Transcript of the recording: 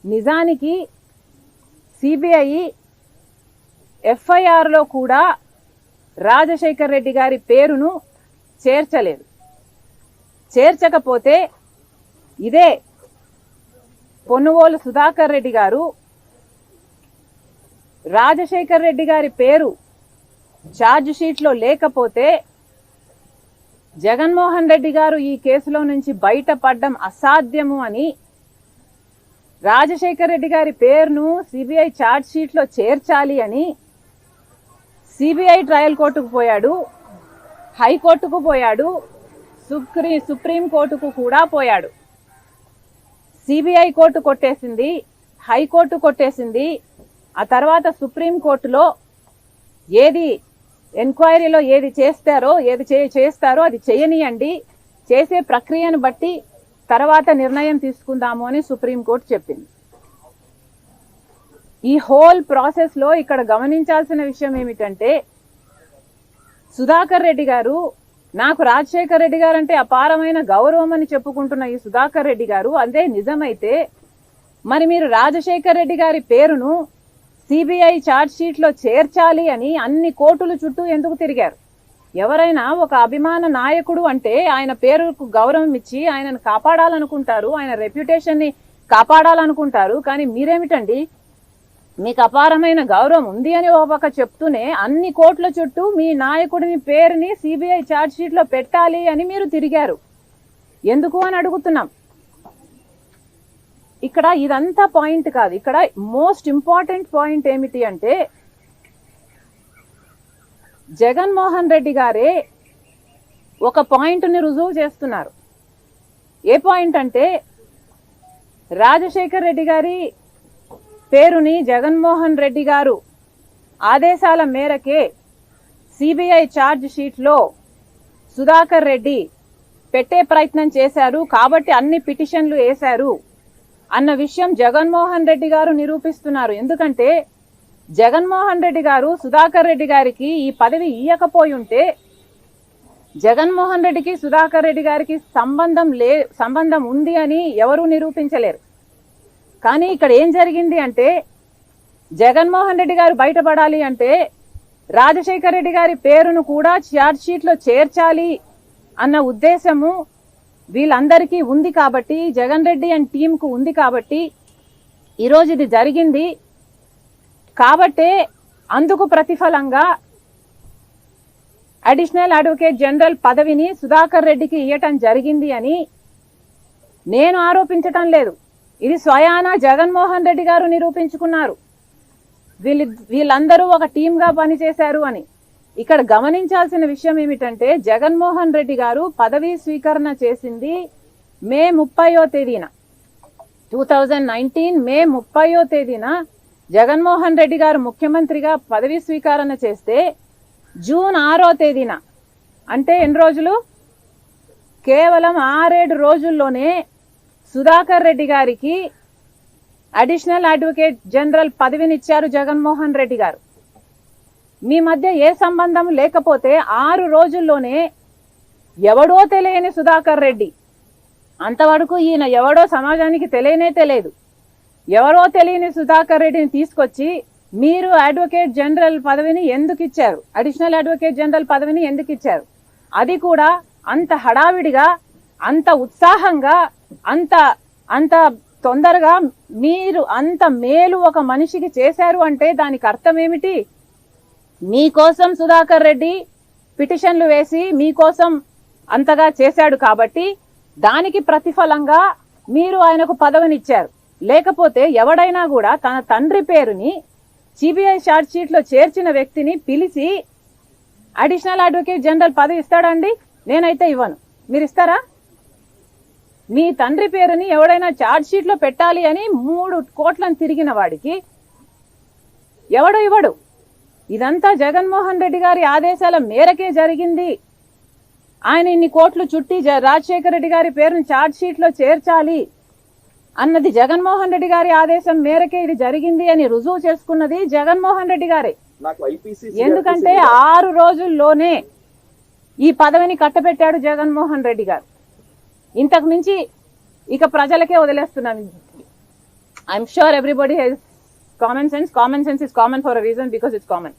నిజానికి సిబిఐ ఎఫ్ఐఆర్లో కూడా రాజశేఖర్ రెడ్డి గారి పేరును చేర్చలేదు. చేర్చకపోతే ఇదే పొన్నువోలు సుధాకర్ రెడ్డి గారు రాజశేఖర్ రెడ్డి గారి పేరు ఛార్జ్ షీట్లో లేకపోతే జగన్మోహన్ రెడ్డి గారు ఈ కేసులో నుంచి బయటపడడం అసాధ్యము అని రాజశేఖర్ రెడ్డి గారి పేరును సిబిఐ ఛార్జ్ షీట్లో చేర్చాలి అని సిబిఐ ట్రయల్ కోర్టుకు పోయాడు, హైకోర్టుకు పోయాడు, సుప్రీం కోర్టుకు కూడా పోయాడు. సిబిఐ కోర్టు కొట్టేసింది, హైకోర్టు కొట్టేసింది. ఆ తర్వాత సుప్రీం కోర్టులో ఏది ఎంక్వైరీలో ఏది చేస్తారో అది చేయనియండి, చేసే ప్రక్రియను బట్టి తర్వాత నిర్ణయం తీసుకుందాము అని సుప్రీంకోర్టు చెప్పింది. ఈ హోల్ ప్రాసెస్ లో ఇక్కడ గమనించాల్సిన విషయం ఏమిటంటే సుధాకర్ రెడ్డి గారు, నాకు రాజశేఖర్ రెడ్డి గారు అంటే అపారమైన గౌరవం అని చెప్పుకుంటున్న ఈ సుధాకర్ రెడ్డి గారు అదే నిజమైతే మరి మీరు రాజశేఖర్ రెడ్డి గారి పేరును సిబిఐ ఛార్జ్ షీట్ లో చేర్చాలి అని అన్ని కోర్టుల చుట్టూ ఎందుకు తిరిగారు? ఎవరైనా ఒక అభిమాన నాయకుడు అంటే ఆయన పేరుకు గౌరవం ఇచ్చి ఆయనను కాపాడాలనుకుంటారు, ఆయన రెప్యుటేషన్ ని కాపాడాలనుకుంటారు. కానీ మీరేమిటండి, మీకు అపారమైన గౌరవం ఉంది అని ఒక చెప్తూనే అన్ని కోర్టుల చుట్టూ మీ నాయకుడిని పేరుని సిబిఐ ఛార్జ్ షీట్ లో పెట్టాలి అని మీరు తిరిగారు. ఎందుకు అని అడుగుతున్నాం. ఇక్కడ ఇదంతా పాయింట్ కాదు. ఇక్కడ మోస్ట్ ఇంపార్టెంట్ పాయింట్ ఏమిటి అంటే జగన్మోహన్ రెడ్డి గారే ఒక పాయింట్ని రుజువు చేస్తున్నారు. ఏ పాయింట్ అంటే రాజశేఖర్ రెడ్డి గారి పేరుని జగన్మోహన్ రెడ్డి గారు ఆదేశాల మేరకే సిబిఐ ఛార్జ్ షీట్లో సుధాకర్ రెడ్డి పెట్టే ప్రయత్నం చేశారు కాబట్టి అన్ని పిటిషన్లు వేశారు అన్న విషయం జగన్మోహన్ రెడ్డి గారు నిరూపిస్తున్నారు. ఎందుకంటే జగన్మోహన్ రెడ్డి గారు సుధాకర్ రెడ్డి గారికి ఈ పదవి ఇయ్యకపోయి ఉంటే జగన్మోహన్ రెడ్డికి సుధాకర్ రెడ్డి గారికి సంబంధం ఉంది అని ఎవరూ నిరూపించలేరు. కానీ ఇక్కడ ఏం జరిగింది అంటే జగన్మోహన్ రెడ్డి గారు బయటపడాలి అంటే రాజశేఖర్ రెడ్డి గారి పేరును కూడా ఛార్జ్ షీట్ లో చేర్చాలి అన్న ఉద్దేశము వీళ్ళందరికీ ఉంది కాబట్టి, జగన్ రెడ్డి అండ్ టీమ్ కు ఉంది కాబట్టి ఈరోజు ఇది జరిగింది. కాబట్టే అందుకు ప్రతిఫలంగా అడిషనల్ అడ్వకేట్ జనరల్ పదవిని సుధాకర్ రెడ్డికి ఇవ్వటం జరిగింది అని నేను ఆరోపించటం లేదు. ఇది స్వయాన జగన్మోహన్ రెడ్డి గారు నిరూపించుకున్నారు. వీళ్ళందరూ ఒక టీమ్ గా పనిచేశారు అని. ఇక్కడ గమనించాల్సిన విషయం ఏమిటంటే జగన్మోహన్ రెడ్డి గారు పదవీ స్వీకరణ చేసింది మే 30వ తేదీన 2019 మే 30వ తేదీన జగన్మోహన్ రెడ్డి గారు ముఖ్యమంత్రిగా పదవీ స్వీకరణ చేస్తే జూన్ 6వ తేదీన అంటే ఎన్ని రోజులు, కేవలం 6-7 రోజుల్లోనే సుధాకర్ రెడ్డి గారికి అడిషనల్ అడ్వకేట్ జనరల్ పదవినిచ్చారు జగన్మోహన్ రెడ్డి గారు. మీ మధ్య ఏ సంబంధం లేకపోతే 6 రోజుల్లోనే ఎవడో తెలియని సుధాకర్ రెడ్డి, అంతవరకు ఈయన ఎవడో సమాజానికి తెలియదు, ఎవరో తెలియని సుధాకర్ రెడ్డిని తీసుకొచ్చి మీరు అడ్వకేట్ జనరల్ పదవిని ఎందుకు ఇచ్చారు, అడిషనల్ అడ్వకేట్ జనరల్ పదవిని ఎందుకు ఇచ్చారు? అది కూడా అంత హడావిడిగా, అంత ఉత్సాహంగా, అంత తొందరగా మీరు అంత మేలు ఒక మనిషికి చేశారు అంటే దానికి అర్థం ఏమిటి? మీకోసం సుధాకర్ రెడ్డి పిటిషన్లు వేసి మీకోసం అంతగా చేశాడు కాబట్టి దానికి ప్రతిఫలంగా మీరు ఆయనకు పదవినిచ్చారు. లేకపోతే ఎవడైనా కూడా తన తండ్రి పేరుని సిబిఐ ఛార్జ్ షీట్ లో చేర్చిన వ్యక్తిని పిలిచి అడిషనల్ అడ్వకేట్ జనరల్ పదవి ఇస్తాడండి? నేనైతే ఇవ్వను. మీరు ఇస్తారా? మీ తండ్రి పేరుని ఎవడైనా ఛార్జ్ షీట్ లో పెట్టాలి అని 3 కోట్లను తిరిగిన వాడికి ఎవడు ఇవ్వడు. ఇదంతా జగన్మోహన్ రెడ్డి గారి ఆదేశాల మేరకే జరిగింది. ఆయన ఇన్ని కోట్లు చుట్టి రాజశేఖర రెడ్డి గారి పేరును ఛార్జ్ షీట్ లో చేర్చాలి అన్నది జగన్మోహన్ రెడ్డి గారి ఆదేశం మేరకే ఇది జరిగింది అని రుజువు చేసుకున్నది జగన్మోహన్ రెడ్డి గారే. ఎందుకంటే 6 రోజుల్లోనే ఈ పదవిని కట్టబెట్టాడు జగన్మోహన్ రెడ్డి గారు. ఇంతకు మించి ఇక ప్రజలకే వదిలేస్తున్నాను. I'm sure everybody has common sense. Common sense is common for a reason, because it's common.